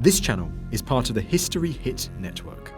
This channel is part of the History Hit network.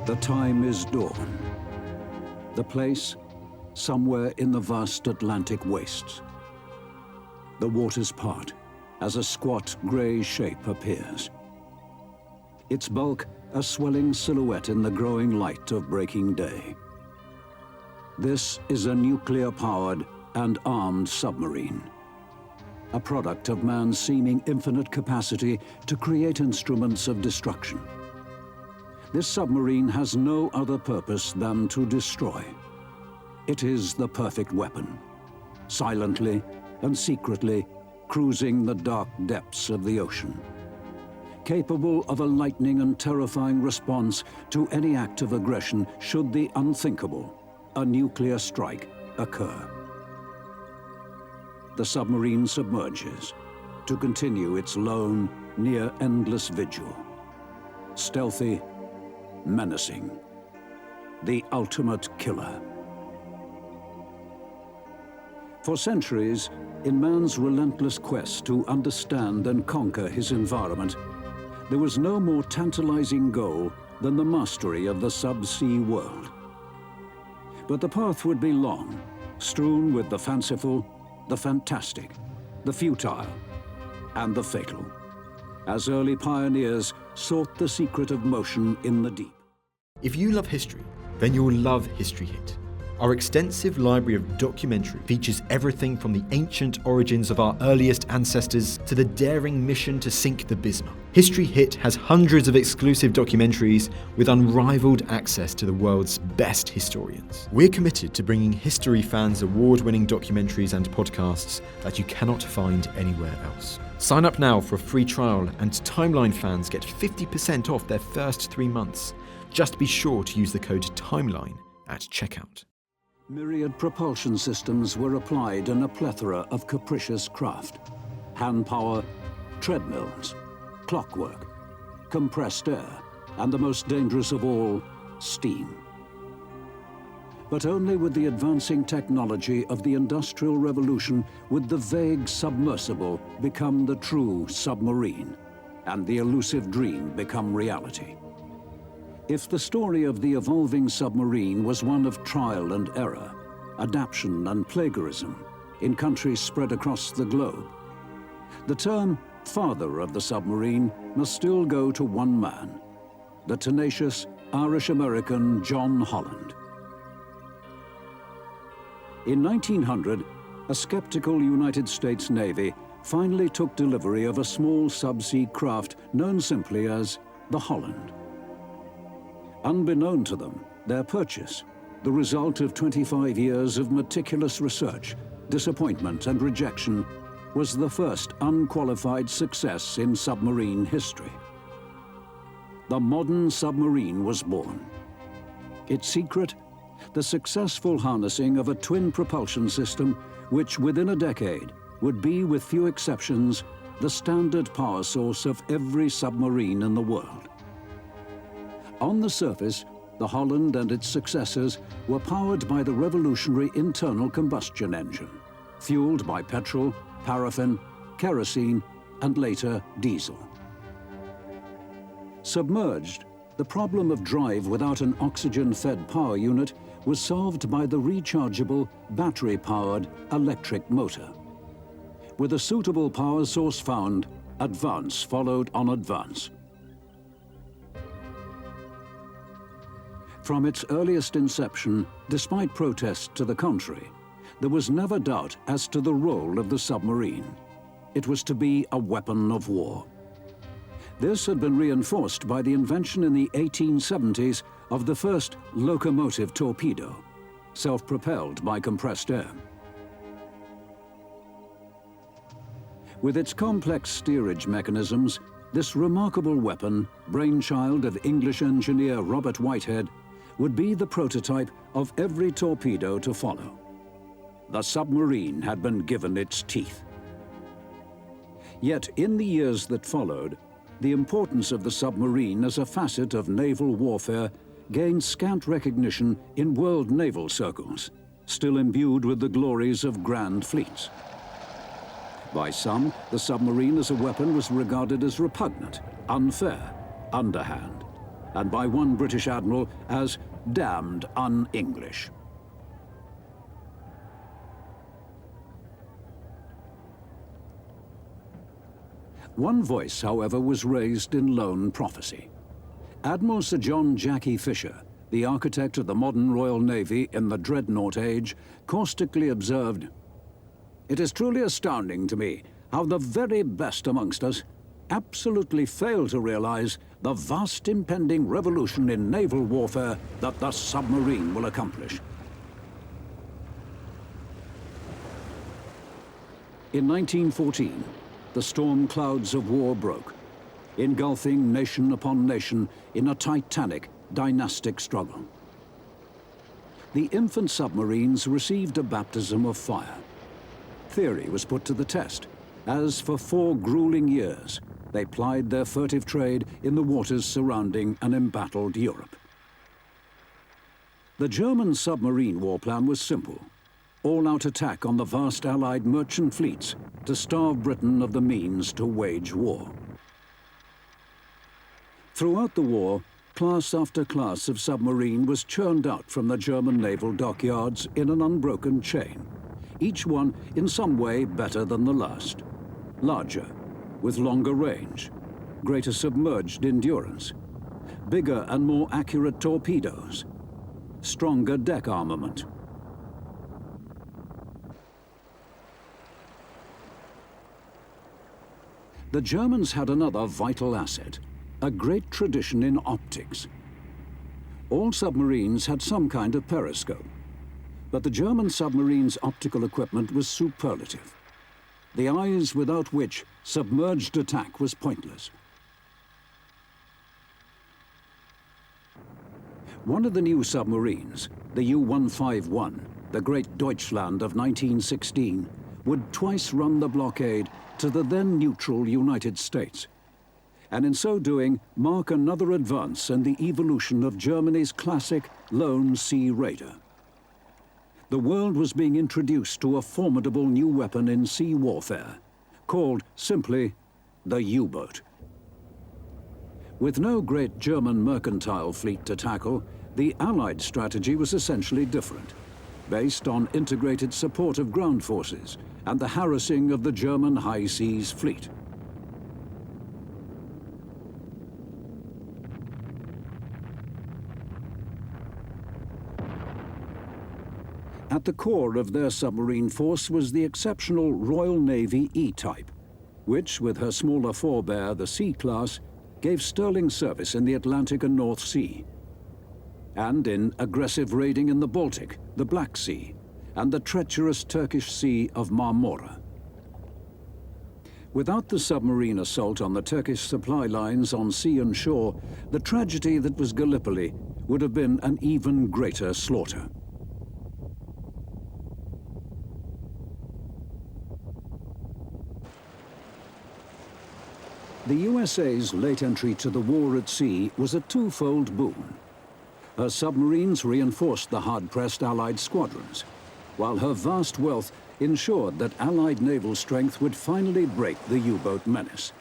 The time is dawn. The place, somewhere in the vast Atlantic wastes. The waters part as a squat grey shape appears. Its bulk a swelling silhouette in the growing light of breaking day. This is a nuclear-powered and armed submarine, a product of man's seeming infinite capacity to create instruments of destruction. This submarine has no other purpose than to destroy. It is the perfect weapon, silently and secretly cruising the dark depths of the ocean, capable of a lightning and terrifying response to any act of aggression should the unthinkable, a nuclear strike, occur. The submarine submerges to continue its lone, near-endless vigil. Stealthy, menacing, the ultimate killer. For centuries, in man's relentless quest to understand and conquer his environment, there was no more tantalizing goal than the mastery of the subsea world. But the path would be long, strewn with the fanciful, the fantastic, the futile, and the fatal, as early pioneers sought the secret of motion in the deep. If you love history, then you'll love History Hit. Our extensive library of documentaries features everything from the ancient origins of our earliest ancestors to the daring mission to sink the Bismarck. History Hit has hundreds of exclusive documentaries with unrivaled access to the world's best historians. We're committed to bringing history fans award-winning documentaries and podcasts that you cannot find anywhere else. Sign up now for a free trial, and Timeline fans get 50% off their first 3 months. Just be sure to use the code TIMELINE at checkout. Myriad propulsion systems were applied in a plethora of capricious craft. Hand power, treadmills, clockwork, compressed air, and the most dangerous of all, steam. But only with the advancing technology of the Industrial Revolution would the vague submersible become the true submarine, and the elusive dream become reality. If the story of the evolving submarine was one of trial and error, adaptation and plagiarism in countries spread across the globe, the term father of the submarine must still go to one man, the tenacious Irish-American John Holland. In 1900, a skeptical United States Navy finally took delivery of a small subsea craft known simply as the Holland. Unbeknown to them, their purchase, the result of 25 years of meticulous research, disappointment and rejection, was the first unqualified success in submarine history. The modern submarine was born. Its secret? The successful harnessing of a twin propulsion system which within a decade would be, with few exceptions, the standard power source of every submarine in the world. On the surface, the Holland and its successors were powered by the revolutionary internal combustion engine, fueled by petrol, paraffin, kerosene, and later diesel. Submerged, the problem of drive without an oxygen-fed power unit was solved by the rechargeable, battery-powered electric motor. With a suitable power source found, advance followed on advance. From its earliest inception, despite protests to the contrary, there was never doubt as to the role of the submarine. It was to be a weapon of war. This had been reinforced by the invention in the 1870s of the first locomotive torpedo, self-propelled by compressed air. With its complex steerage mechanisms, this remarkable weapon, brainchild of English engineer Robert Whitehead, would be the prototype of every torpedo to follow. The submarine had been given its teeth. Yet in the years that followed, the importance of the submarine as a facet of naval warfare gained scant recognition in world naval circles, still imbued with the glories of grand fleets. By some, the submarine as a weapon was regarded as repugnant, unfair, underhand, and by one British admiral as damned un-English. One voice, however, was raised in lone prophecy. Admiral Sir John Jackie Fisher, the architect of the modern Royal Navy in the dreadnought age, caustically observed, "It is truly astounding to me how the very best amongst us absolutely fail to realize the vast impending revolution in naval warfare that the submarine will accomplish." In 1914, the storm clouds of war broke, engulfing nation upon nation in a titanic, dynastic struggle. The infant submarines received a baptism of fire. Theory was put to the test, as for 4 grueling years, they plied their furtive trade in the waters surrounding an embattled Europe. The German submarine war plan was simple: all-out attack on the vast Allied merchant fleets to starve Britain of the means to wage war. Throughout the war, class after class of submarine was churned out from the German naval dockyards in an unbroken chain, each one in some way better than the last. Larger, with longer range, greater submerged endurance, bigger and more accurate torpedoes, stronger deck armament. The Germans had another vital asset, a great tradition in optics. All submarines had some kind of periscope, but the German submarine's optical equipment was superlative, the eyes without which submerged attack was pointless. One of the new submarines, the U-151, the Great Deutschland of 1916, would twice run the blockade to the then neutral United States, and in so doing mark another advance in the evolution of Germany's classic lone sea raider. The world was being introduced to a formidable new weapon in sea warfare, called simply the U-boat. With no great German mercantile fleet to tackle, the Allied strategy was essentially different, based on integrated support of ground forces and the harassing of the German high seas fleet. At the core of their submarine force was the exceptional Royal Navy E-type, which, with her smaller forebear, the C-class, gave sterling service in the Atlantic and North Sea, and in aggressive raiding in the Baltic, the Black Sea, and the treacherous Turkish Sea of Marmora. Without the submarine assault on the Turkish supply lines on sea and shore, the tragedy that was Gallipoli would have been an even greater slaughter. The USA's late entry to the war at sea was a twofold boon. Her submarines reinforced the hard-pressed Allied squadrons, while her vast wealth ensured that Allied naval strength would finally break the U-boat menace,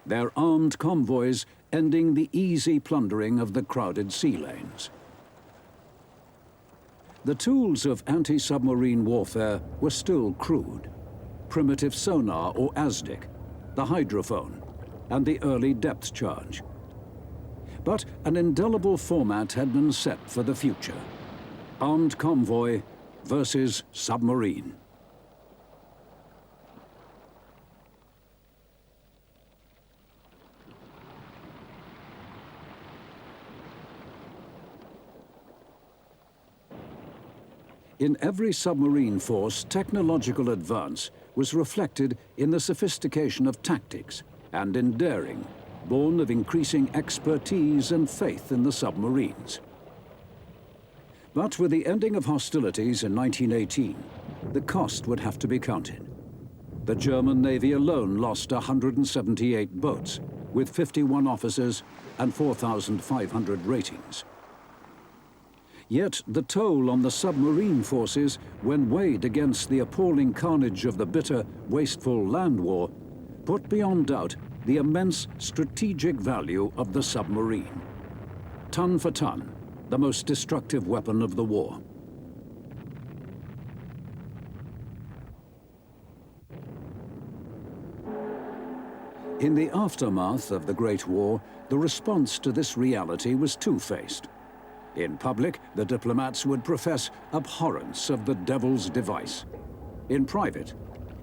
their armed convoys ending the easy plundering of the crowded sea lanes. The tools of anti-submarine warfare were still crude. Primitive sonar or ASDIC, the hydrophone, and the early depth charge. But an indelible format had been set for the future. Armed convoy versus submarine. In every submarine force, technological advance was reflected in the sophistication of tactics and in daring, born of increasing expertise and faith in the submarines. But with the ending of hostilities in 1918, the cost would have to be counted. The German Navy alone lost 178 boats, with 51 officers and 4,500 ratings. Yet the toll on the submarine forces, when weighed against the appalling carnage of the bitter, wasteful land war, put beyond doubt the immense strategic value of the submarine. Ton for ton, the most destructive weapon of the war. In the aftermath of the Great War, the response to this reality was two-faced. In public, the diplomats would profess abhorrence of the devil's device. In private,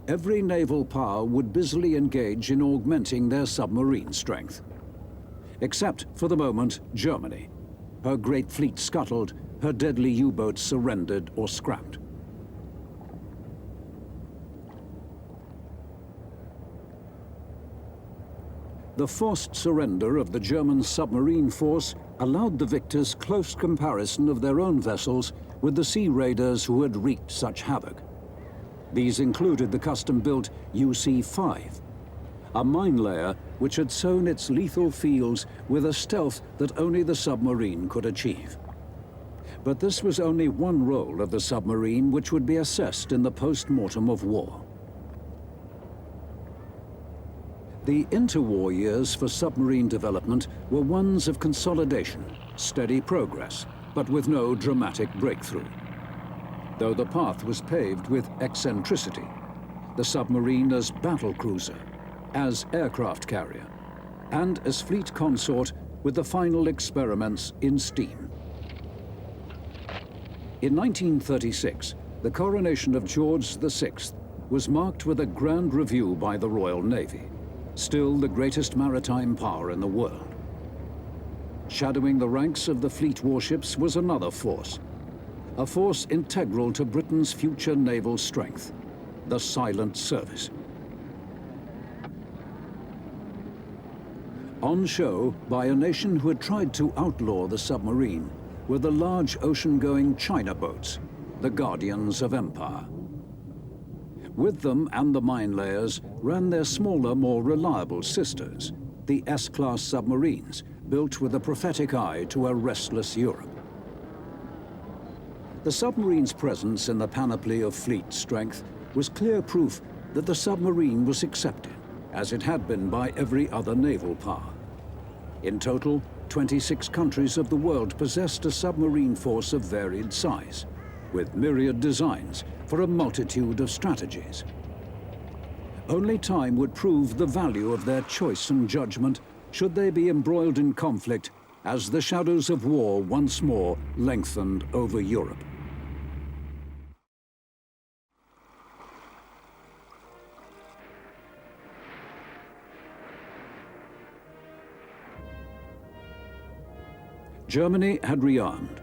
every naval power would busily engage in augmenting their submarine strength. Except, for the moment, Germany. Her great fleet scuttled, her deadly U-boats surrendered or scrapped. The forced surrender of the German submarine force allowed the victors close comparison of their own vessels with the sea raiders who had wreaked such havoc. These included the custom-built UC-5, a mine layer which had sown its lethal fields with a stealth that only the submarine could achieve. But this was only one role of the submarine which would be assessed in the post-mortem of war. The interwar years for submarine development were ones of consolidation, steady progress, but with no dramatic breakthrough. Though the path was paved with eccentricity, the submarine as battlecruiser, as aircraft carrier, and as fleet consort with the final experiments in steam. In 1936, the coronation of George VI was marked with a grand review by the Royal Navy, still the greatest maritime power in the world. Shadowing the ranks of the fleet warships was another force, a force integral to Britain's future naval strength, the Silent Service. On show by a nation who had tried to outlaw the submarine were the large ocean-going China boats, the guardians of empire. With them and the mine layers ran their smaller, more reliable sisters, the S-class submarines, built with a prophetic eye to a restless Europe. The submarine's presence in the panoply of fleet strength was clear proof that the submarine was accepted, as it had been by every other naval power. In total, 26 countries of the world possessed a submarine force of varied size, with myriad designs for a multitude of strategies. Only time would prove the value of their choice and judgment should they be embroiled in conflict as the shadows of war once more lengthened over Europe. Germany had rearmed.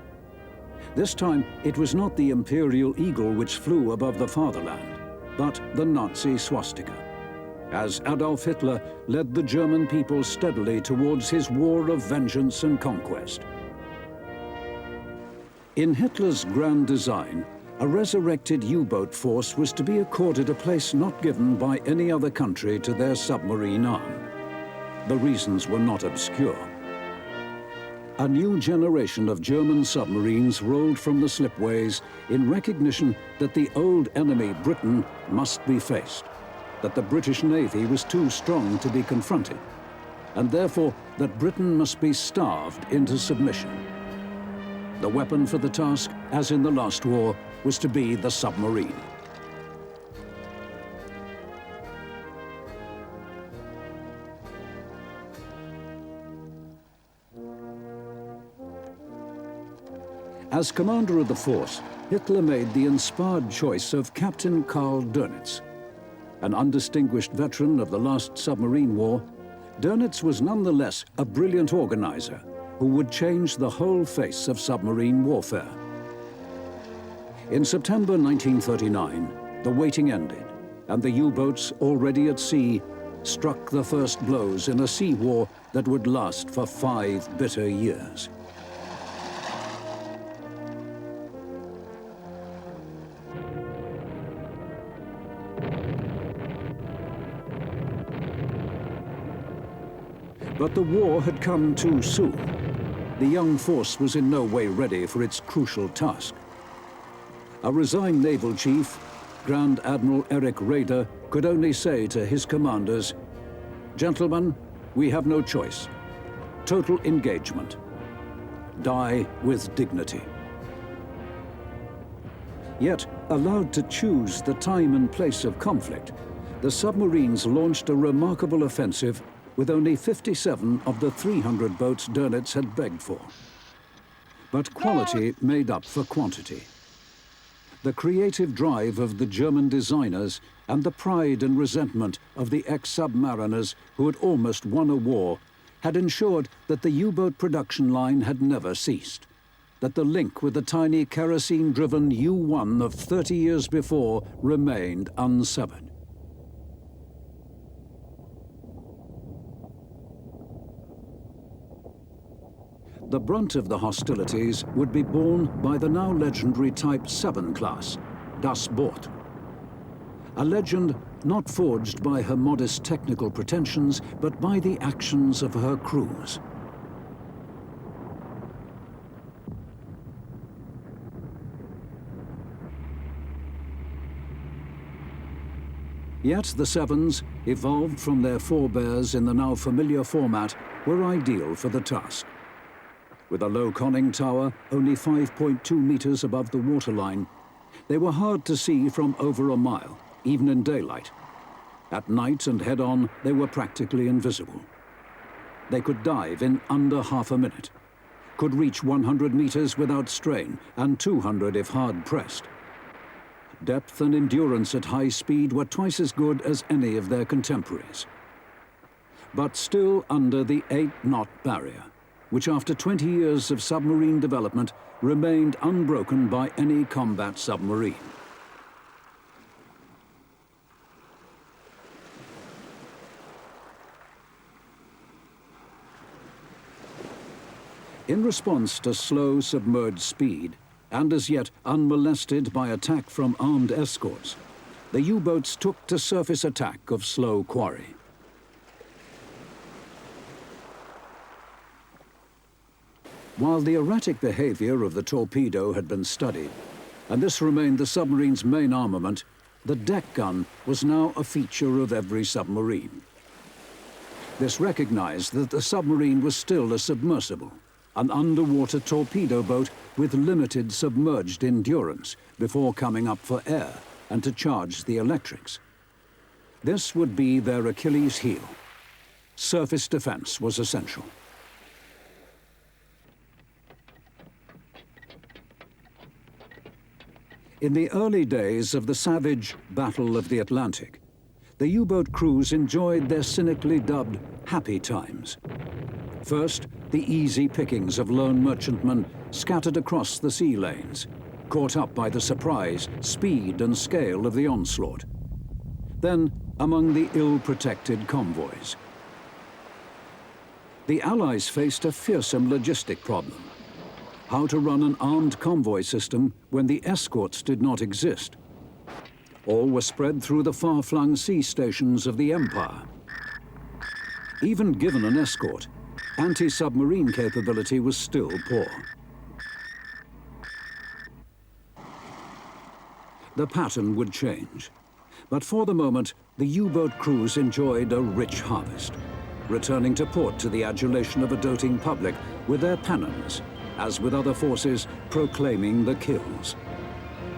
This time, it was not the imperial eagle which flew above the fatherland, but the Nazi swastika, as Adolf Hitler led the German people steadily towards his war of vengeance and conquest. In Hitler's grand design, a resurrected U-boat force was to be accorded a place not given by any other country to their submarine arm. The reasons were not obscure. A new generation of German submarines rolled from the slipways in recognition that the old enemy Britain must be faced, that the British Navy was too strong to be confronted, and therefore that Britain must be starved into submission. The weapon for the task, as in the last war, was to be the submarine. As commander of the force, Hitler made the inspired choice of Captain Karl Dönitz. An undistinguished veteran of the last submarine war, Dönitz was nonetheless a brilliant organizer who would change the whole face of submarine warfare. In September 1939, the waiting ended, and the U-boats already at sea struck the first blows in a sea war that would last for 5 bitter years. But the war had come too soon. The young force was in no way ready for its crucial task. A resigned naval chief, Grand Admiral Erich Raeder, could only say to his commanders, "Gentlemen, we have no choice. Total engagement. Die with dignity." Yet, allowed to choose the time and place of conflict, the submarines launched a remarkable offensive with only 57 of the 300 boats Dönitz had begged for. But quality made up for quantity. The creative drive of the German designers and the pride and resentment of the ex-submariners who had almost won a war had ensured that the U-boat production line had never ceased, that the link with the tiny kerosene-driven U-1 of 30 years before remained unsevered. The brunt of the hostilities would be borne by the now legendary Type 7 class, Das Boot. A legend not forged by her modest technical pretensions, but by the actions of her crews. Yet the Sevens, evolved from their forebears in the now familiar format, were ideal for the task. With a low conning tower, only 5.2 meters above the waterline, they were hard to see from over a mile, even in daylight. At night and head-on, they were practically invisible. They could dive in under half a minute, could reach 100 meters without strain, and 200 if hard-pressed. Depth and endurance at high speed were twice as good as any of their contemporaries. But still under the 8-knot barrier, which after 20 years of submarine development remained unbroken by any combat submarine. In response to slow submerged speed, and as yet unmolested by attack from armed escorts, the U-boats took to surface attack of slow quarry. While the erratic behavior of the torpedo had been studied, and this remained the submarine's main armament, the deck gun was now a feature of every submarine. This recognized that the submarine was still a submersible, an underwater torpedo boat with limited submerged endurance before coming up for air and to charge the electrics. This would be their Achilles heel. Surface defense was essential. In the early days of the savage Battle of the Atlantic, the U-boat crews enjoyed their cynically dubbed happy times. First, the easy pickings of lone merchantmen scattered across the sea lanes, caught up by the surprise, speed and scale of the onslaught. Then, among the ill-protected convoys. The Allies faced a fearsome logistic problem. how to run an armed convoy system when the escorts did not exist. All were spread through the far-flung sea stations of the Empire. Even given an escort, anti-submarine capability was still poor. The pattern would change, but for the moment, the U-boat crews enjoyed a rich harvest, returning to port to the adulation of a doting public with their pennons, as with other forces, proclaiming the kills,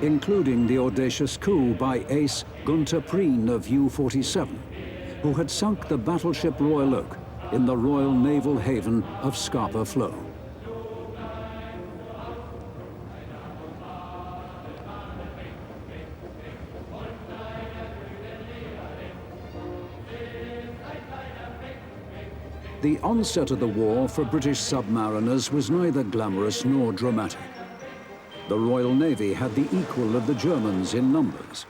including the audacious coup by ace Gunther Prien of U-47, who had sunk the battleship Royal Oak in the Royal Naval haven of Scapa Flow. The onset of the war for British submariners was neither glamorous nor dramatic. The Royal Navy had the equal of the Germans in numbers.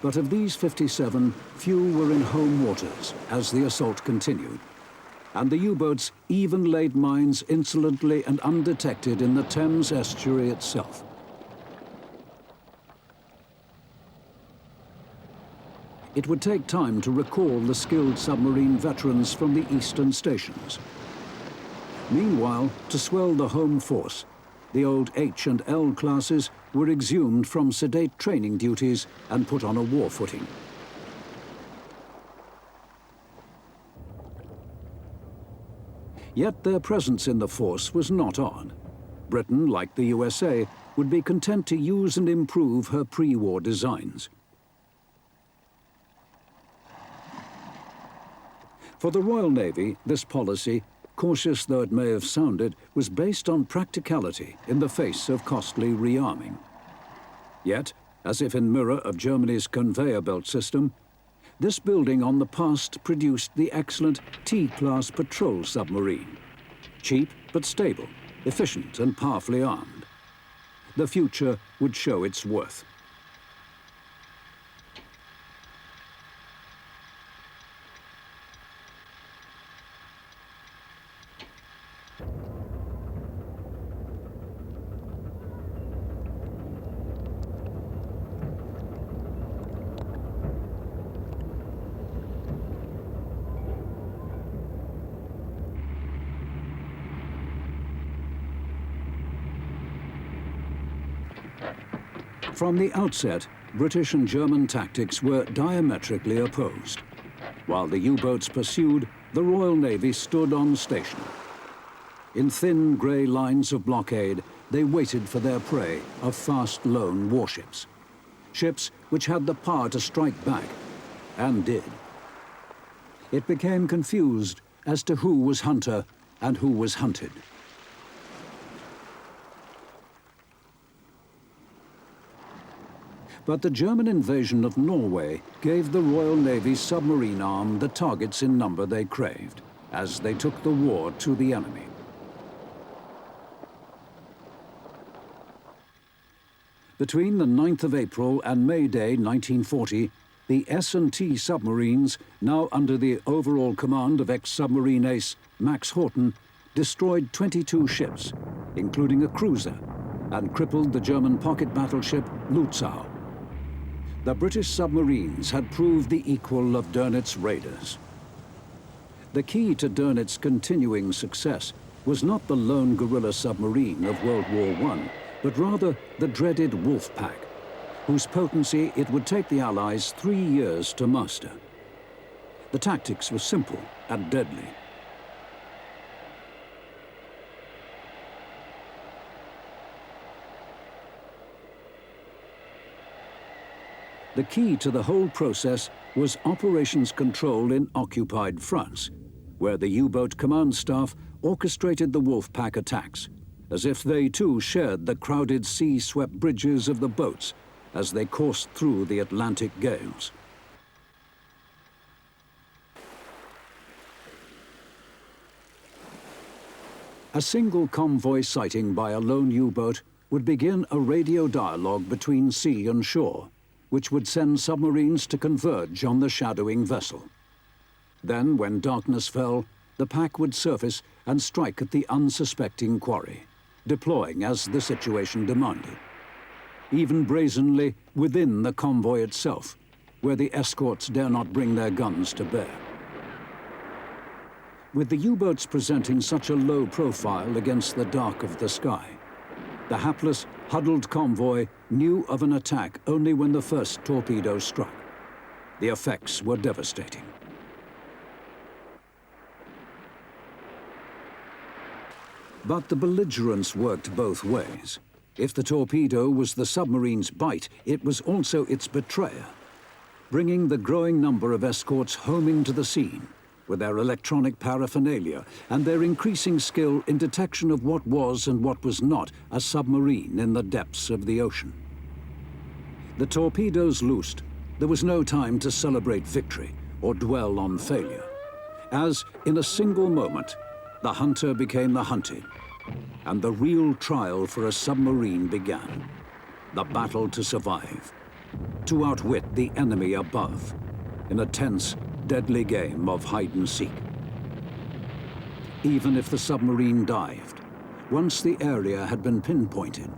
But of these 57, few were in home waters as the assault continued. And the U-boats even laid mines insolently and undetected in the Thames estuary itself. It would take time to recall the skilled submarine veterans from the eastern stations. Meanwhile, to swell the home force, the old H and L classes were exhumed from sedate training duties and put on a war footing. Yet their presence in the force was not odd. Britain, like the USA, would be content to use and improve her pre-war designs. For the Royal Navy, this policy, cautious though it may have sounded, was based on practicality in the face of costly rearming. Yet, as if in mirror of Germany's conveyor belt system, this building on the past produced the excellent T-class patrol submarine. Cheap but stable, efficient and powerfully armed. The future would show its worth. From the outset, British and German tactics were diametrically opposed. While the U-boats pursued, the Royal Navy stood on station. In thin grey lines of blockade, they waited for their prey of fast lone warships. Ships which had the power to strike back, and did. It became confused as to who was hunter and who was hunted. But the German invasion of Norway gave the Royal Navy's submarine arm the targets in number they craved, as they took the war to the enemy. Between the 9th of April and May Day 1940, the S&T submarines, now under the overall command of ex-submarine ace Max Horten, destroyed 22 ships, including a cruiser, and crippled the German pocket battleship Lützow. The British submarines had proved the equal of Dönitz raiders. The key to Dönitz's continuing success was not the lone guerrilla submarine of World War I, but rather the dreaded Wolf Pack, whose potency it would take the Allies 3 years to master. The tactics were simple and deadly. The key to the whole process was operations control in occupied France, where the U-boat command staff orchestrated the Wolfpack attacks, as if they too shared the crowded sea-swept bridges of the boats as they coursed through the Atlantic gales. A single convoy sighting by a lone U-boat would begin a radio dialogue between sea and shore, which would send submarines to converge on the shadowing vessel. Then, when darkness fell, the pack would surface and strike at the unsuspecting quarry, deploying as the situation demanded. Even brazenly within the convoy itself, where the escorts dare not bring their guns to bear. With the U-boats presenting such a low profile against the dark of the sky, the hapless, huddled convoy knew of an attack only when the first torpedo struck. The effects were devastating. But the belligerence worked both ways. If the torpedo was the submarine's bite, it was also its betrayer, bringing the growing number of escorts homing to the scene with their electronic paraphernalia and their increasing skill in detection of what was and what was not a submarine in the depths of the ocean. The torpedoes loosed, there was no time to celebrate victory or dwell on failure, as in a single moment, the hunter became the hunted, and the real trial for a submarine began. The battle to survive, to outwit the enemy above, in a tense, deadly game of hide-and-seek. Even if the submarine dived, once the area had been pinpointed,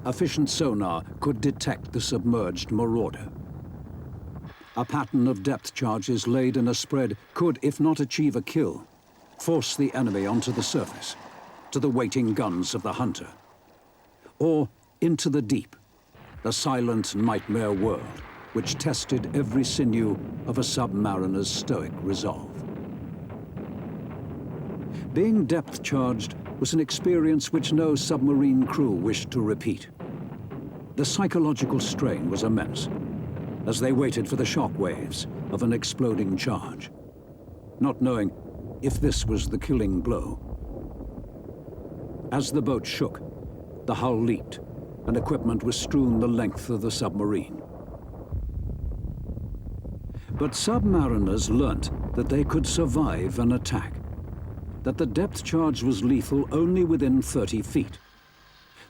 efficient sonar could detect the submerged marauder. A pattern of depth charges laid in a spread could, if not achieve a kill, force the enemy onto the surface, to the waiting guns of the hunter, or into the deep, the silent nightmare world which tested every sinew of a submariner's stoic resolve. Being depth-charged was an experience which no submarine crew wished to repeat. The psychological strain was immense, as they waited for the shock waves of an exploding charge, not knowing if this was the killing blow. As the boat shook, the hull leaked, and equipment was strewn the length of the submarine. But submariners learnt that they could survive an attack, that the depth charge was lethal only within 30 feet,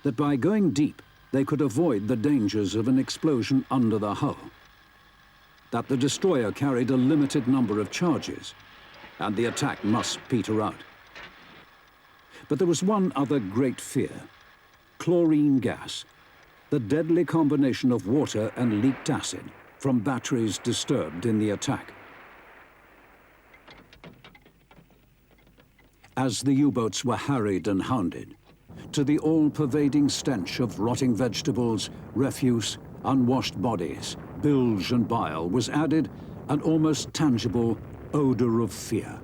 that by going deep, they could avoid the dangers of an explosion under the hull, that the destroyer carried a limited number of charges, and the attack must peter out. But there was one other great fear: chlorine gas, the deadly combination of water and leaked acid from batteries disturbed in the attack. As the U-boats were harried and hounded, to the all-pervading stench of rotting vegetables, refuse, unwashed bodies, bilge and bile was added an almost tangible odor of fear.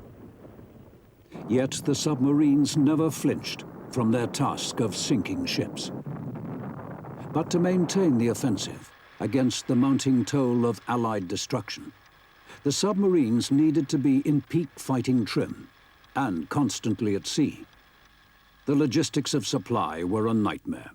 Yet the submarines never flinched from their task of sinking ships. But to maintain the offensive against the mounting toll of Allied destruction, the submarines needed to be in peak fighting trim and constantly at sea. The logistics of supply were a nightmare.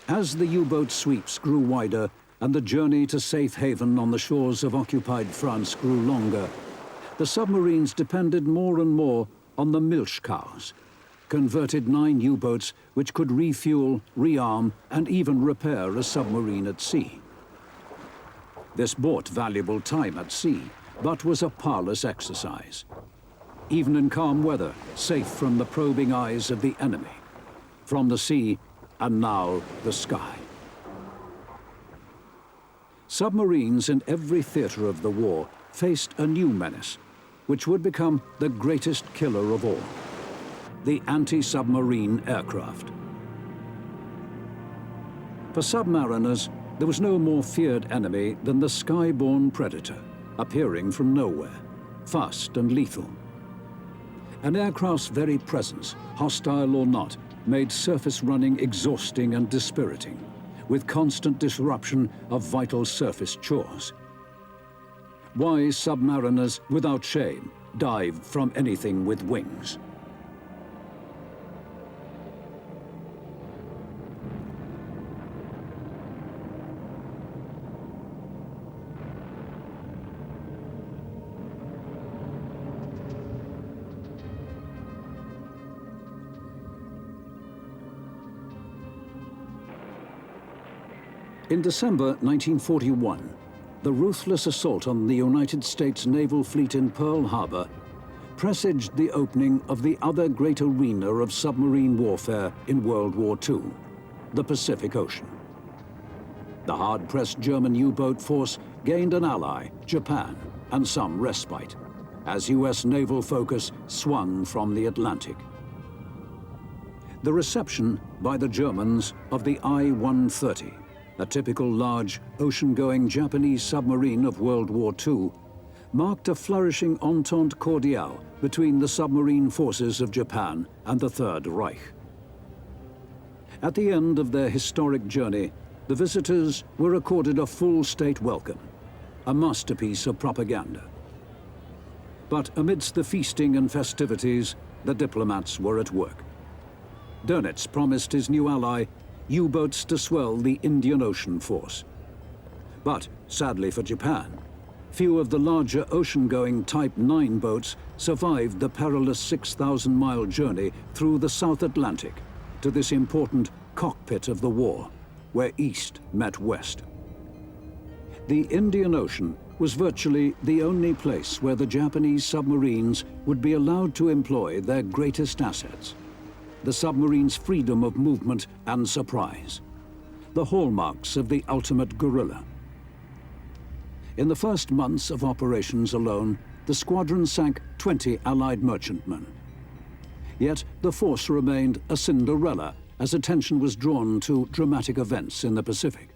As the U-boat sweeps grew wider and the journey to safe haven on the shores of occupied France grew longer, the submarines depended more and more on the milch cows, converted 9 U-boats which could refuel, rearm, and even repair a submarine at sea. This bought valuable time at sea, but was a parlous exercise. Even in calm weather, safe from the probing eyes of the enemy, from the sea, and now the sky. Submarines in every theater of the war faced a new menace, which would become the greatest killer of all: the anti-submarine aircraft. For submariners, there was no more feared enemy than the sky-borne predator, appearing from nowhere, fast and lethal. An aircraft's very presence, hostile or not, made surface running exhausting and dispiriting, with constant disruption of vital surface chores. Wise submariners, without shame, dived from anything with wings. In December 1941, the ruthless assault on the United States naval fleet in Pearl Harbor presaged the opening of the other great arena of submarine warfare in World War II, the Pacific Ocean. The hard-pressed German U-boat force gained an ally, Japan, and some respite, as US naval focus swung from the Atlantic. The reception by the Germans of the I-130, a typical large, ocean-going Japanese submarine of World War II, marked a flourishing entente cordiale between the submarine forces of Japan and the Third Reich. At the end of their historic journey, the visitors were accorded a full state welcome, a masterpiece of propaganda. But amidst the feasting and festivities, the diplomats were at work. Dönitz promised his new ally U-boats to swell the Indian Ocean force. But, sadly for Japan, few of the larger ocean-going Type 9 boats survived the perilous 6,000-mile journey through the South Atlantic to this important cockpit of the war, where East met West. The Indian Ocean was virtually the only place where the Japanese submarines would be allowed to employ their greatest assets: the submarine's freedom of movement and surprise, the hallmarks of the ultimate guerrilla. In the first months of operations alone, the squadron sank 20 Allied merchantmen. Yet the force remained a Cinderella as attention was drawn to dramatic events in the Pacific.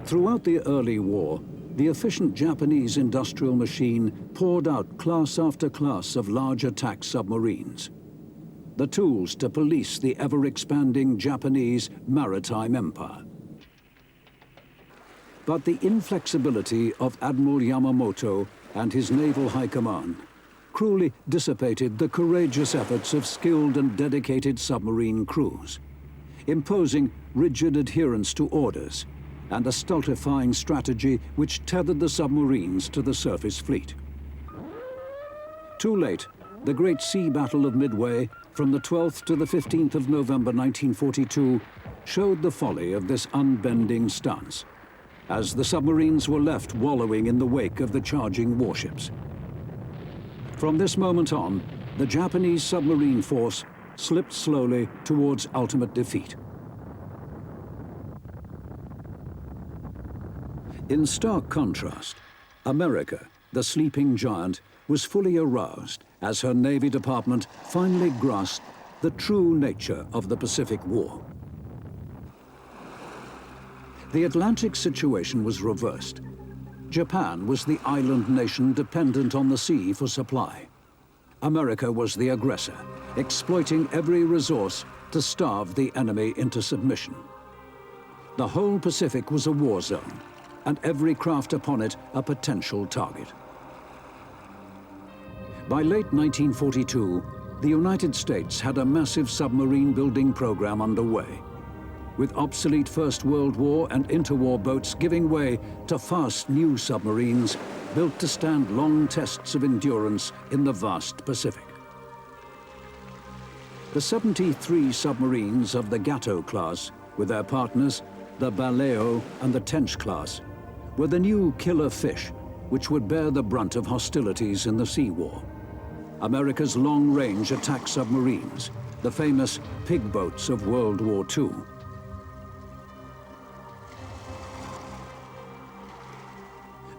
Throughout the early war, the efficient Japanese industrial machine poured out class after class of large attack submarines, the tools to police the ever-expanding Japanese maritime empire. But the inflexibility of Admiral Yamamoto and his naval high command cruelly dissipated the courageous efforts of skilled and dedicated submarine crews, imposing rigid adherence to orders and a stultifying strategy which tethered the submarines to the surface fleet. Too late, the Great Sea Battle of Midway, from the 12th to the 15th of November 1942, showed the folly of this unbending stance, as the submarines were left wallowing in the wake of the charging warships. From this moment on, the Japanese submarine force slipped slowly towards ultimate defeat. In stark contrast, America, the sleeping giant, was fully aroused as her Navy Department finally grasped the true nature of the Pacific War. The Atlantic situation was reversed. Japan was the island nation dependent on the sea for supply. America was the aggressor, exploiting every resource to starve the enemy into submission. The whole Pacific was a war zone, and every craft upon it a potential target. By late 1942, the United States had a massive submarine building program underway, with obsolete First World War and interwar boats giving way to fast new submarines built to stand long tests of endurance in the vast Pacific. The 73 submarines of the Gato class, with their partners, the Baleo and the Tench class, were the new killer fish which would bear the brunt of hostilities in the sea war. America's long-range attack submarines, the famous pig boats of World War II.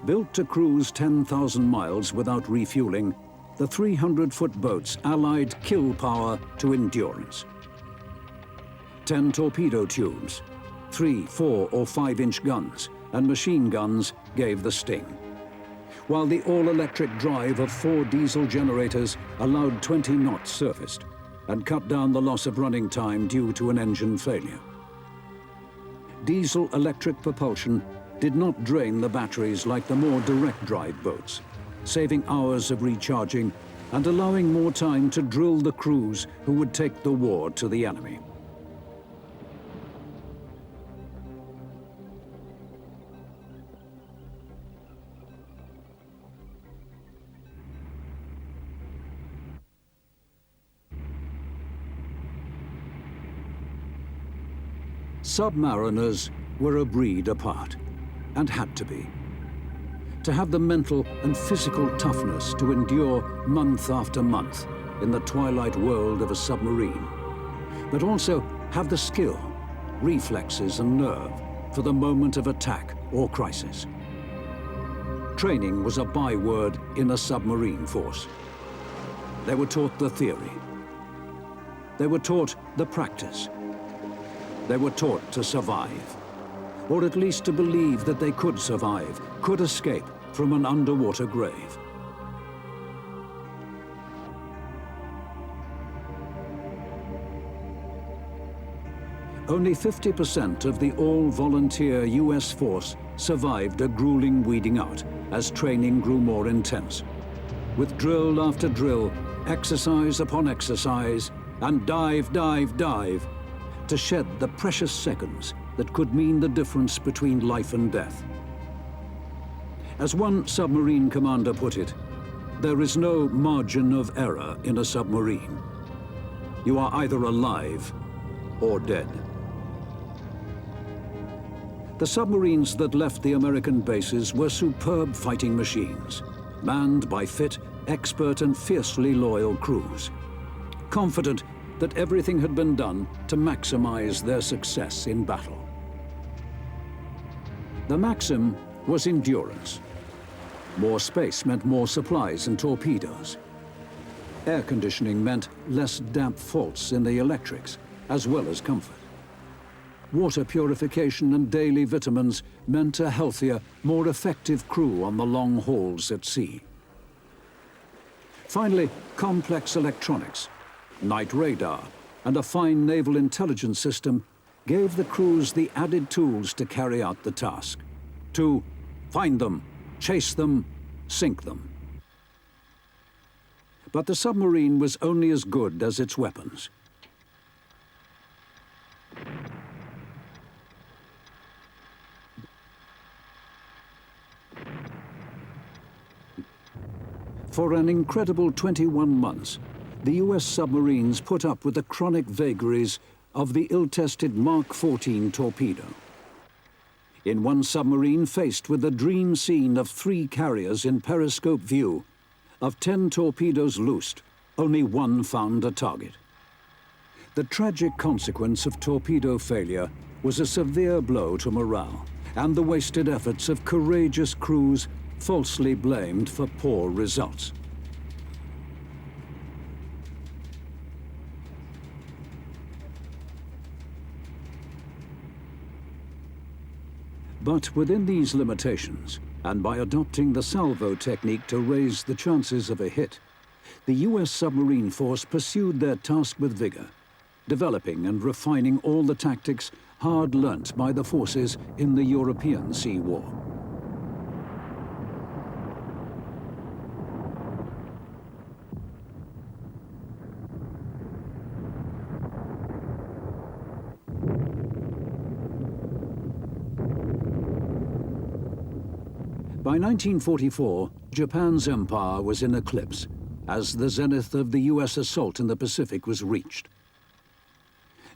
Built to cruise 10,000 miles without refueling, the 300-foot boats allied kill power to endurance. 10 torpedo tubes, 3, 4, or 5-inch guns, and machine guns gave the sting, while the all-electric drive of 4 diesel generators allowed 20 knots surfaced and cut down the loss of running time due to an engine failure. Diesel-electric propulsion did not drain the batteries like the more direct drive boats, saving hours of recharging and allowing more time to drill the crews who would take the war to the enemy. Submariners were a breed apart, and had to be. To have the mental and physical toughness to endure month after month in the twilight world of a submarine, but also have the skill, reflexes and nerve for the moment of attack or crisis. Training was a byword in a submarine force. They were taught the theory. They were taught the practice. They were taught to survive, or at least to believe that they could survive, could escape from an underwater grave. Only 50% of the all-volunteer US force survived a grueling weeding out as training grew more intense. With drill after drill, exercise upon exercise, and dive, dive, dive, to shed the precious seconds that could mean the difference between life and death. As one submarine commander put it, there is no margin of error in a submarine. You are either alive or dead. The submarines that left the American bases were superb fighting machines, manned by fit, expert and fiercely loyal crews, confident that everything had been done to maximize their success in battle. The maxim was endurance. More space meant more supplies and torpedoes. Air conditioning meant less damp faults in the electrics, as well as comfort. Water purification and daily vitamins meant a healthier, more effective crew on the long hauls at sea. Finally, complex electronics, night radar, and a fine naval intelligence system gave the crews the added tools to carry out the task. To find them, chase them, sink them. But the submarine was only as good as its weapons. For an incredible 21 months, the US submarines put up with the chronic vagaries of the ill-tested Mark 14 torpedo. In one submarine faced with the dream scene of 3 carriers in periscope view, of 10 torpedoes loosed, only 1 found a target. The tragic consequence of torpedo failure was a severe blow to morale and the wasted efforts of courageous crews falsely blamed for poor results. But within these limitations, and by adopting the salvo technique to raise the chances of a hit, the US submarine force pursued their task with vigor, developing and refining all the tactics hard learnt by the forces in the European Sea War. By 1944, Japan's empire was in eclipse, as the zenith of the US assault in the Pacific was reached.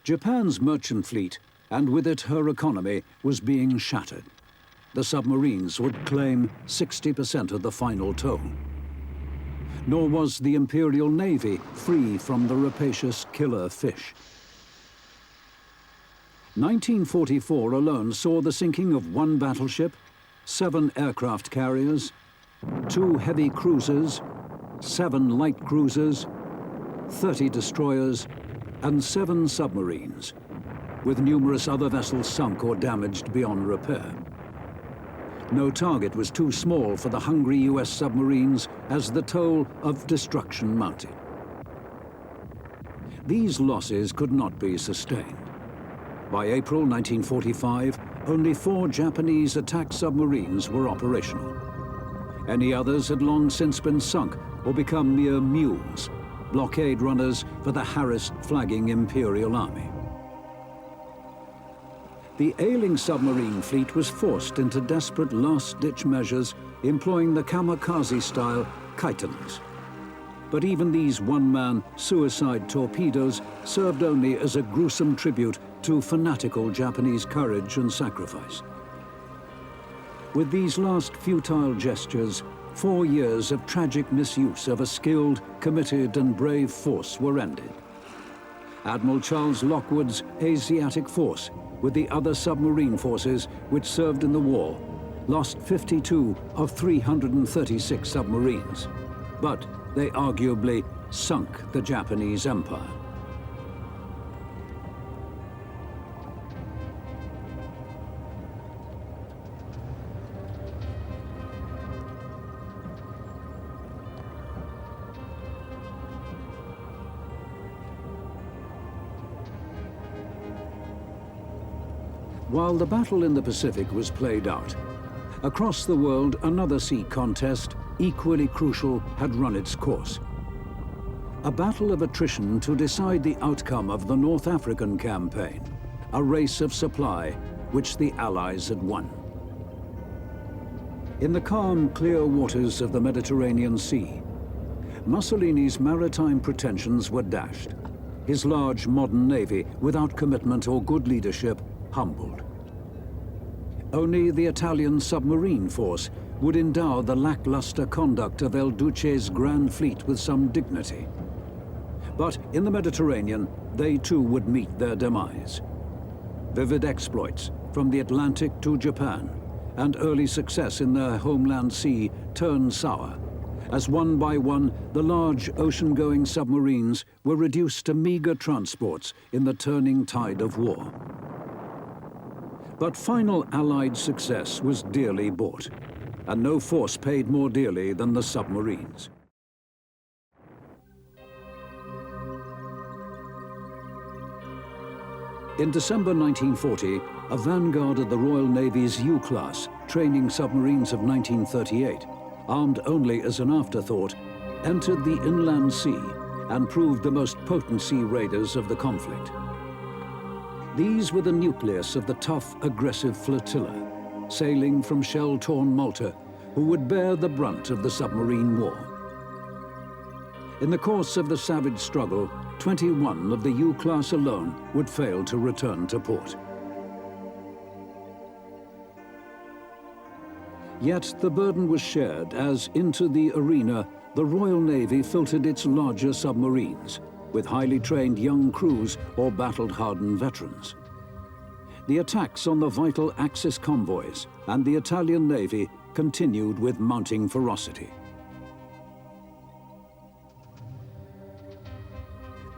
Japan's merchant fleet, and with it her economy, was being shattered. The submarines would claim 60% of the final toll. Nor was the Imperial Navy free from the rapacious killer fish. 1944 alone saw the sinking of 1 battleship, 7 aircraft carriers, 2 heavy cruisers, 7 light cruisers, 30 destroyers, and 7 submarines, with numerous other vessels sunk or damaged beyond repair. No target was too small for the hungry US submarines as the toll of destruction mounted. These losses could not be sustained. By April 1945, only 4 Japanese attack submarines were operational. Any others had long since been sunk or become mere mules, blockade runners for the harassed flagging Imperial Army. The ailing submarine fleet was forced into desperate last-ditch measures, employing the kamikaze-style kaitans. But even these one-man suicide torpedoes served only as a gruesome tribute to fanatical Japanese courage and sacrifice. With these last futile gestures, 4 years of tragic misuse of a skilled, committed and brave force were ended. Admiral Charles Lockwood's Asiatic Force, with the other submarine forces which served in the war, lost 52 of 336 submarines, but they arguably sunk the Japanese empire. While the battle in the Pacific was played out, across the world another sea contest, equally crucial, had run its course. A battle of attrition to decide the outcome of the North African campaign, a race of supply which the Allies had won. In the calm, clear waters of the Mediterranean Sea, Mussolini's maritime pretensions were dashed, his large modern navy, without commitment or good leadership, humbled. Only the Italian submarine force would endow the lackluster conduct of El Duce's grand fleet with some dignity. But in the Mediterranean, they too would meet their demise. Vivid exploits from the Atlantic to Japan, and early success in their homeland sea turned sour, as one by one the large ocean-going submarines were reduced to meager transports in the turning tide of war. But final Allied success was dearly bought, and no force paid more dearly than the submarines. In December 1940, a vanguard of the Royal Navy's U-class training submarines of 1938, armed only as an afterthought, entered the inland sea and proved the most potent sea raiders of the conflict. These were the nucleus of the tough, aggressive flotilla, sailing from shell-torn Malta, who would bear the brunt of the submarine war. In the course of the savage struggle, 21 of the U-class alone would fail to return to port. Yet the burden was shared as into the arena the Royal Navy filtered its larger submarines, with highly trained young crews or battle-hardened veterans. The attacks on the vital Axis convoys and the Italian Navy continued with mounting ferocity.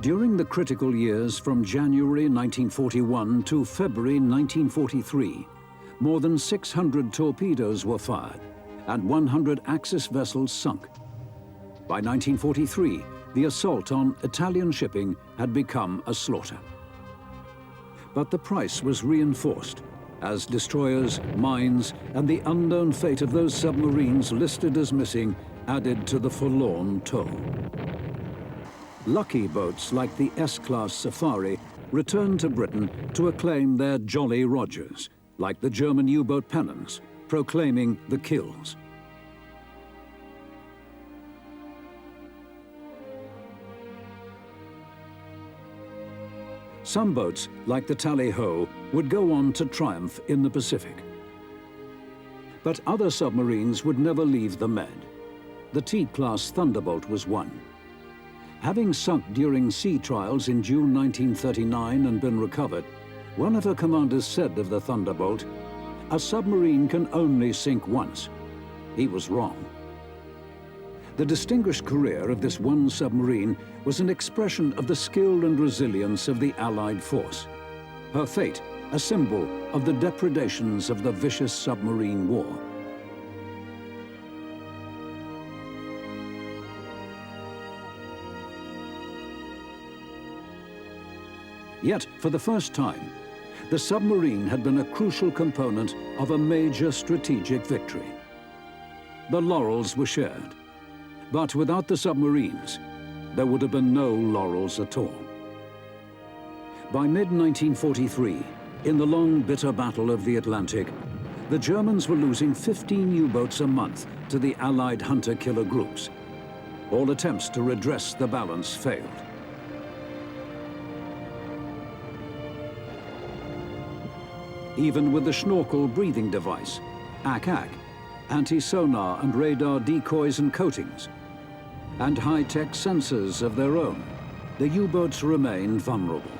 During the critical years from January 1941 to February 1943, more than 600 torpedoes were fired and 100 Axis vessels sunk. By 1943, the assault on Italian shipping had become a slaughter. But the price was reinforced as destroyers, mines, and the unknown fate of those submarines listed as missing added to the forlorn toll. Lucky boats like the S-class Safari returned to Britain to acclaim their Jolly Rogers, like the German U-boat Pennons, proclaiming the kills. Some boats, like the Tally-Ho, would go on to triumph in the Pacific. But other submarines would never leave the Med. The T-class Thunderbolt was one. Having sunk during sea trials in June 1939 and been recovered, one of her commanders said of the Thunderbolt, "A submarine can only sink once." He was wrong. The distinguished career of this one submarine was an expression of the skill and resilience of the Allied force. Her fate, a symbol of the depredations of the vicious submarine war. Yet, for the first time, the submarine had been a crucial component of a major strategic victory. The laurels were shared, but without the submarines, there would have been no laurels at all. By mid-1943, in the long, bitter battle of the Atlantic, the Germans were losing 15 U-boats a month to the Allied hunter-killer groups. All attempts to redress the balance failed. even with the Schnorkel breathing device, AK, anti-sonar and radar decoys and coatings, and high-tech sensors of their own, the U-boats remained vulnerable.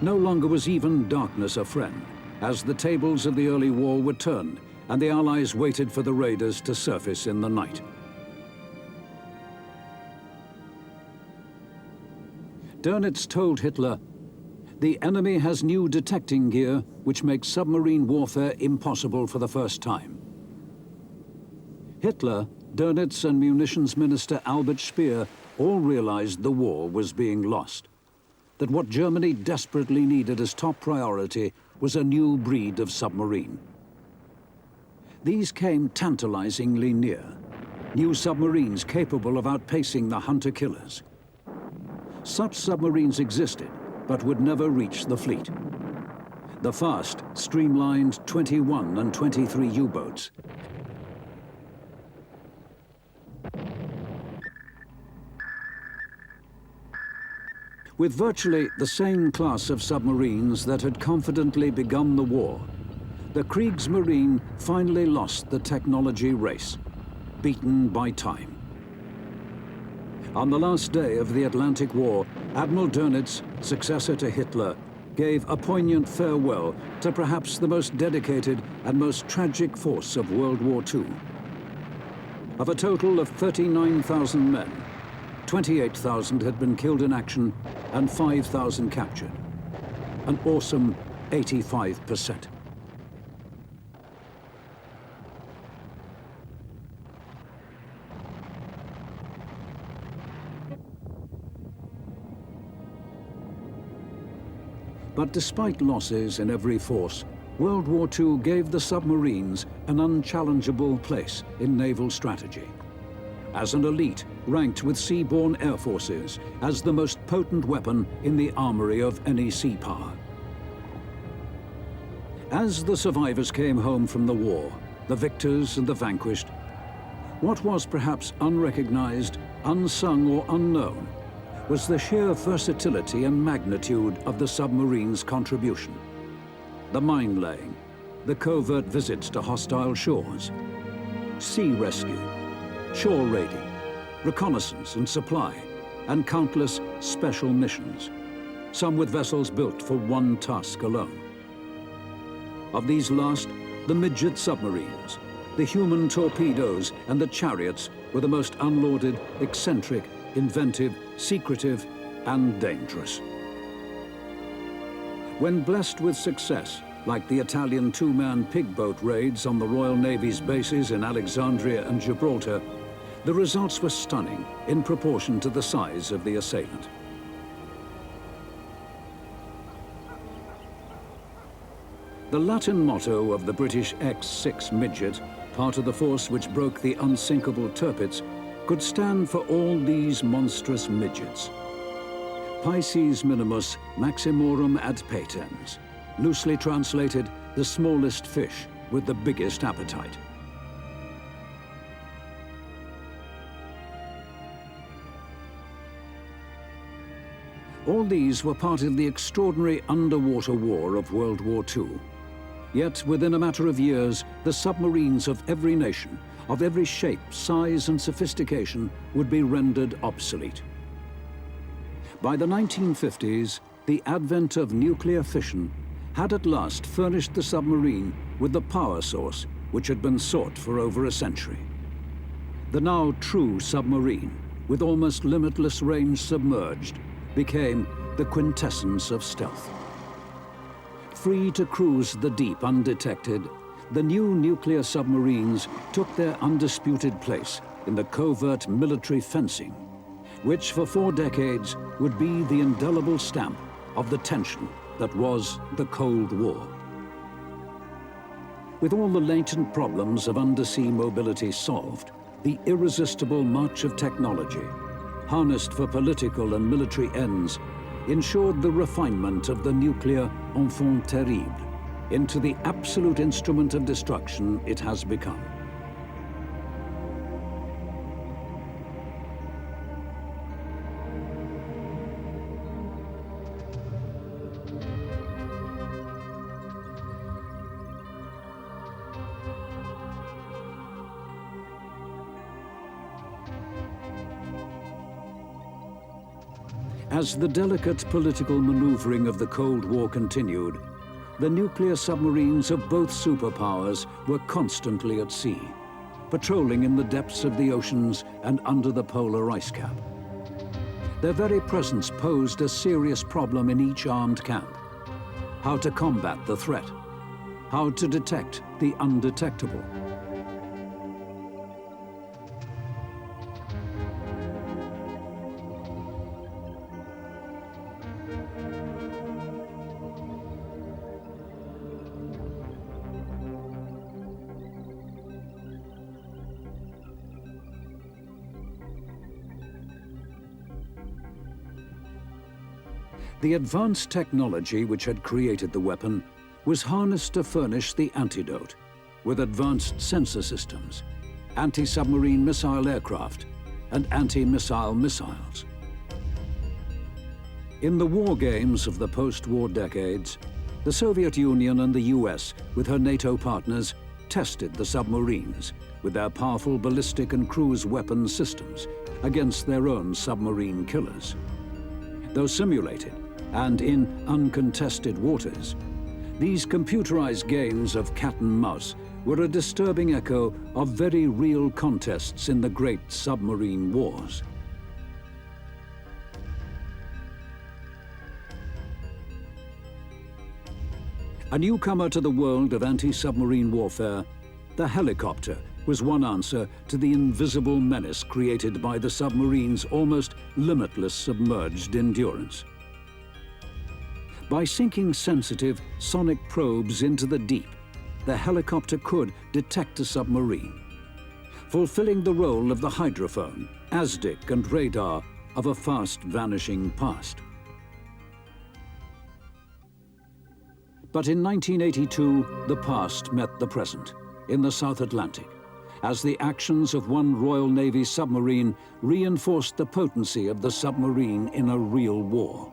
No longer was even darkness a friend, as the tables of the early war were turned and the Allies waited for the raiders to surface in the night. Dönitz told Hitler, "The enemy has new detecting gear which makes submarine warfare impossible for the first time." Hitler, Dönitz and munitions minister Albert Speer all realized the war was being lost, that what Germany desperately needed as top priority was a new breed of submarine. These came tantalizingly near, new submarines capable of outpacing the hunter-killers. Such submarines existed, but would never reach the fleet. The fast, streamlined 21 and 23 U-boats. With virtually the same class of submarines that had confidently begun the war, the Kriegsmarine finally lost the technology race, beaten by time. On the last day of the Atlantic War, Admiral Dönitz, successor to Hitler, gave a poignant farewell to perhaps the most dedicated and most tragic force of World War II. Of a total of 39,000 men, 28,000 had been killed in action and 5,000 captured. An awesome 85%. But despite losses in every force, World War II gave the submarines an unchallengeable place in naval strategy. As an elite ranked with seaborne air forces as the most potent weapon in the armory of any sea power. As the survivors came home from the war, the victors and the vanquished, what was perhaps unrecognized, unsung or unknown was the sheer versatility and magnitude of the submarine's contribution. The mine-laying, the covert visits to hostile shores, sea rescue, shore raiding, reconnaissance and supply, and countless special missions, some with vessels built for one task alone. Of these last, the midget submarines, the human torpedoes and the chariots were the most unlauded, eccentric, inventive, secretive, and dangerous. When blessed with success, like the Italian two-man pig boat raids on the Royal Navy's bases in Alexandria and Gibraltar, the results were stunning in proportion to the size of the assailant. The Latin motto of the British X-6 midget, part of the force which broke the unsinkable Tirpitz, could stand for all these monstrous midgets. Pisces minimus maximorum ad patens, loosely translated, the smallest fish with the biggest appetite. All these were part of the extraordinary underwater war of World War II. Yet, within a matter of years, the submarines of every nation, of every shape, size, and sophistication, would be rendered obsolete. By the 1950s, the advent of nuclear fission had at last furnished the submarine with the power source which had been sought for over a century. The now true submarine, with almost limitless range submerged, became the quintessence of stealth. Free to cruise the deep undetected, the new nuclear submarines took their undisputed place in the covert military fencing, which for 4 decades would be the indelible stamp of the tension that was the Cold War. With all the latent problems of undersea mobility solved, the irresistible march of technology, harnessed for political and military ends, ensured the refinement of the nuclear enfant terrible into the absolute instrument of destruction it has become. As the delicate political maneuvering of the Cold War continued, the nuclear submarines of both superpowers were constantly at sea, patrolling in the depths of the oceans and under the polar ice cap. Their very presence posed a serious problem in each armed camp: how to combat the threat, how to detect the undetectable. The advanced technology which had created the weapon was harnessed to furnish the antidote, with advanced sensor systems, anti-submarine missile aircraft, and anti-missile missiles. In the war games of the post-war decades, the Soviet Union and the US, with her NATO partners, tested the submarines with their powerful ballistic and cruise weapon systems against their own submarine killers. Though simulated, and in uncontested waters, these computerized games of cat and mouse were a disturbing echo of very real contests in the great submarine wars. A newcomer to the world of anti-submarine warfare, the helicopter was one answer to the invisible menace created by the submarine's almost limitless submerged endurance. By sinking sensitive sonic probes into the deep, the helicopter could detect a submarine, fulfilling the role of the hydrophone, ASDIC and radar of a fast-vanishing past. But in 1982, the past met the present in the South Atlantic, as the actions of one Royal Navy submarine reinforced the potency of the submarine in a real war,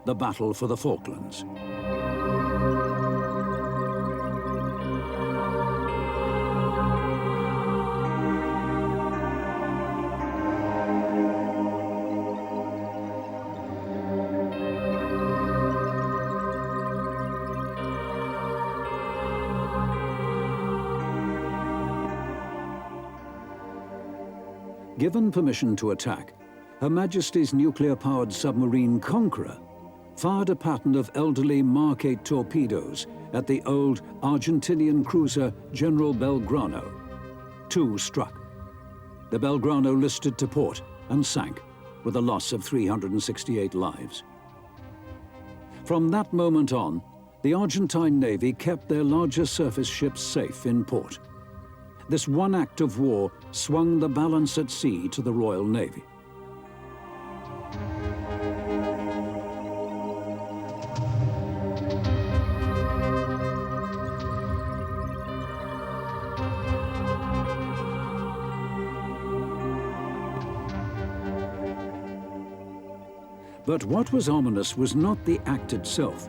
the battle for the Falklands. Given permission to attack, Her Majesty's nuclear-powered submarine Conqueror fired a pattern of elderly Mark 8 torpedoes at the old Argentinian cruiser General Belgrano. 2 struck. The Belgrano listed to port and sank, with a loss of 368 lives. From that moment on, the Argentine Navy kept their larger surface ships safe in port. This one act of war swung the balance at sea to the Royal Navy. But what was ominous was not the act itself,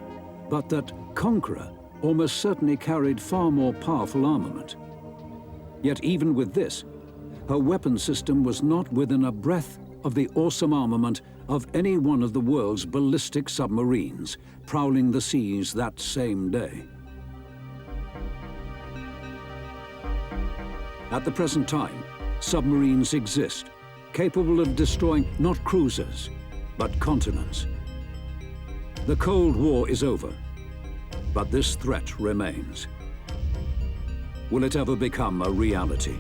but that Conqueror almost certainly carried far more powerful armament. Yet even with this, her weapon system was not within a breath of the awesome armament of any one of the world's ballistic submarines prowling the seas that same day. At the present time, submarines exist, capable of destroying not cruisers, but continents. The Cold War is over, but this threat remains. Will it ever become a reality?